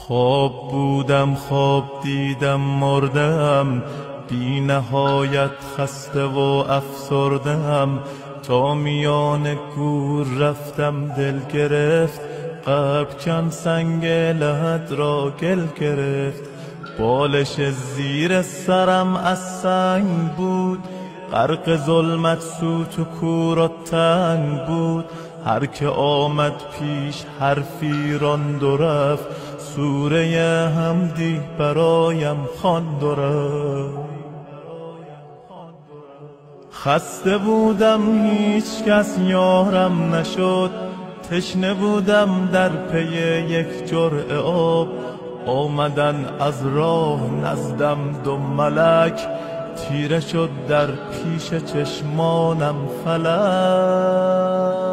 خواب بودم خواب دیدم مردم، بی نهایت خسته و افسردم. تا میان گور رفتم دل گرفت، قلب کن سنگ لحد را گل گرفت. بالش زیر سرم از سنگ بود، غرق ظلمت سوت و کور و تنگ بود. هر که آمد پیش حرفی راند و رفت، سوره حمدی برایم خواند و رفت. خسته بودم هیچ کس یارم نشد، تشنه بودم در پی یک جرعه آب. آمدن از راه نزدم دو ملک، تیره شد در پیش چشمانم فلک.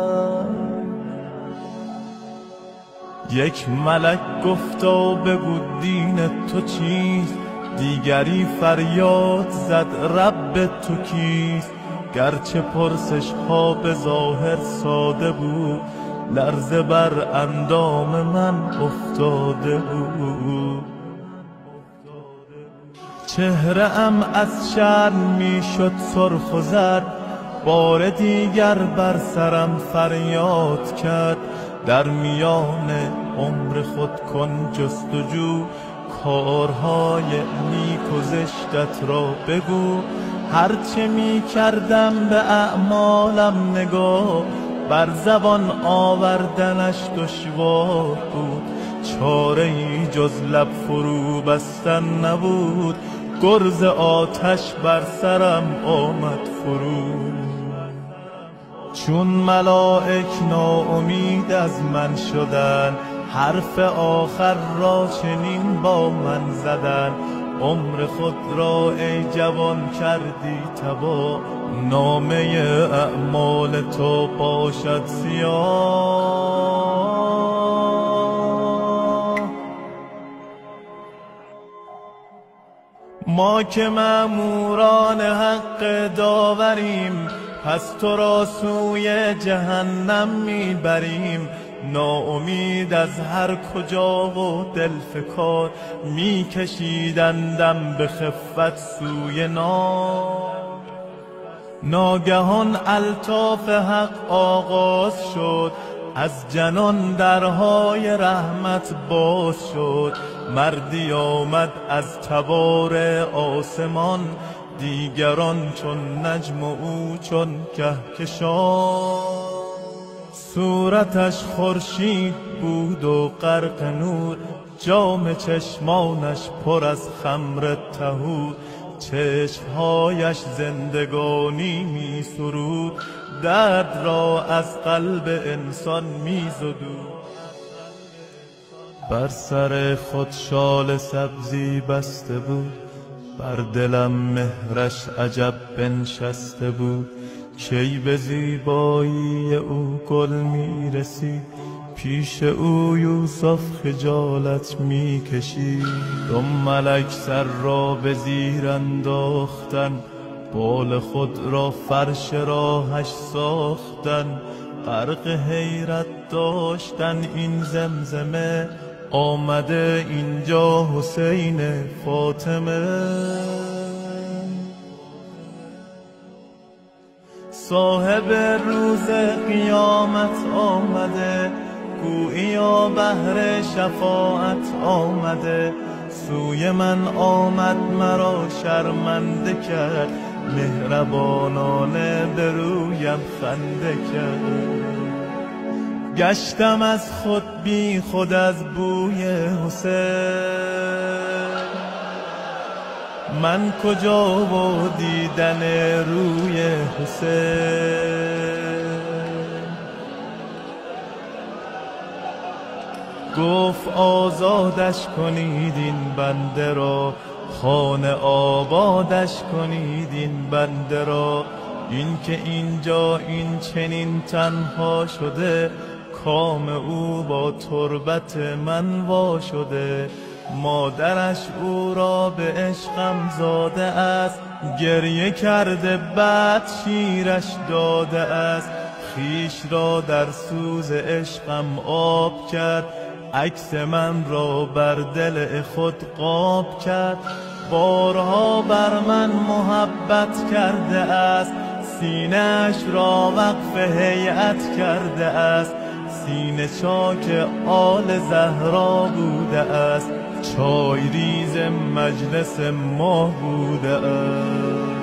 یک ملک گفتا بگو دین تو چیست، دیگری فریاد زد رب تو کیست. گرچه پرسش ها به ظاهر ساده بود، لرزه بر اندام من افتاده بود. چهره ام از شرم می شد سرخ و زرد، بار دیگر بر سرم فریاد کرد. در میان عمر خود کن جستجو، کارهای نیک و زشتت را بگو. هرچه می کردم به اعمالم نگاه، بر زبان آوردنش دشوار بود. چاره ای جز لب فرو بستن نبود، گرز آتش بر سرم آمد فرو. چون ملائک ناامید از من شدن، حرف آخر را چنین با من زدن. عمر خود را ای جوان کردی تباه، نامه اعمال تو باشد سیاه. ما که مأموران حق داوریم، پس تو را سوی جهنم میبریم. ناامید از هر کجا و دل فکار، میکشیدندم به خفت سوی نار. ناگهان الطاف حق آغاز شد، از جنان درهای رحمت باز شد. مردی آمد از تبار آسمان، دیگران چون نجم و او چون کهکشان. صورتش خورشید بود و غرق نور، جام چشمانش پر از خمر طهور. چشمهایش زندگانی می سرود، درد را از قلب انسان می زدود. بر سر خود شال سبزی بسته بود، بر دلم مهرش عجب بنشسته بود. کی به زیبایی او گل می رسید، پیش او یوسف خجالت می کشید. دو ملک سر را به زیر انداختن، بال خود را فرش راهش ساختن. غرق حیرت داشتن این زمزمه، آمده اینجا حسین فاطمه. صاحب روز قیامت آمده، گوییا بهر شفاعت آمده. سوی من آمد مرا شرمنده کرد، مهربانانه به رویم خنده کرد. گشتم از خود بی خود از بوی حسین، من کجا و دیدن روی حسین. گفت آزادش کنید این بنده را، خانه آبادش کنید این بنده را. این که اینجا این چنین تنها شده، کام او با تربت من وا شده. مادرش او را به عشقم زاده است، گریه کرده بعد شیرش داده است. خویش را در سوز عشقم آب کرد، عکس من را بر دل خود قاب کرد. بارها بر من محبت کرده است، سینه‌اش را وقف هیئت کرده است. سینه چاک آل زهرا بوده است، چای ریز مجلس ما بوده است.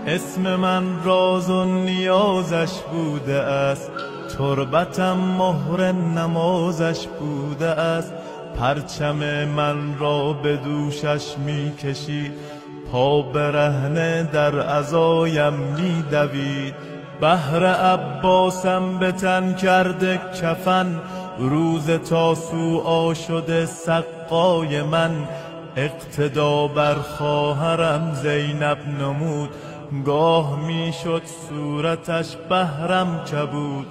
اسم من راز و نیازش بوده است، تربتم مهر نمازش بوده است. پرچم من را به دوشش می کشید، پا برهنه در عزایم می دوید. بهر عباسم به تن کرده کفن، روز تاسوعا شده سقای من. اقتدا بر خواهرم زینب نمود، گاه می شد صورتش بهرم کبود.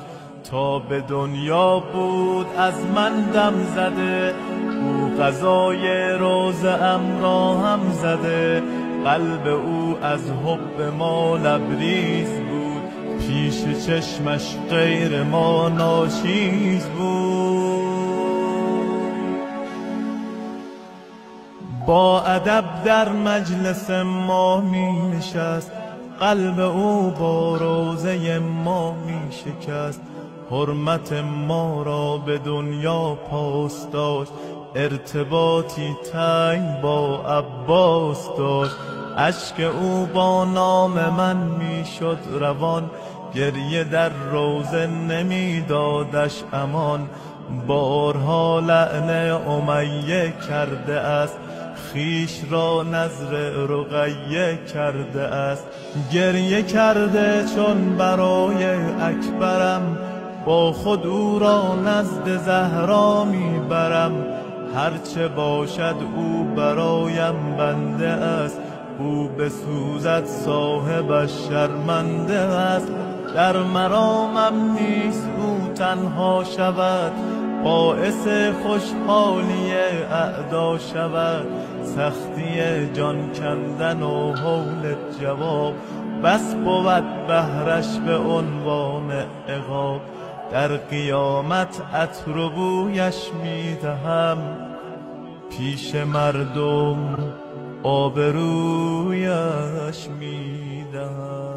تا به دنیا بود از من دم زده، او غذای روزه‌ام را هم زده. قلب او از حب ما لبریز بود، پیش چشمش غیر ما ناچیز بود. با ادب در مجلس ما می نشست، قلب او با روزه ما می شکست. حرمت ما را به دنیا پاس داشت، ارتباطی تنگ با عباس داشت. اشک او با نام من می شد روان، گریه در روزه نمی دادش امان. بارها لعن امیه کرده است، خویش را نذر رقیه کرده است. گریه کرده چون برای اکبرم، با خود او را نزد زهرا می برم. هرچه باشد او برایم بنده است، او بسوزد صاحبش شرمنده است. در مرامم نیست او تنها شود، باعث خوشحالی اعدا شود. سختی جان کندن و هول جواب، بس بود بهرش به عنوان عقاب. در قیامت عطر و بویش می دهم، پیش مردم آبرویش می دهم.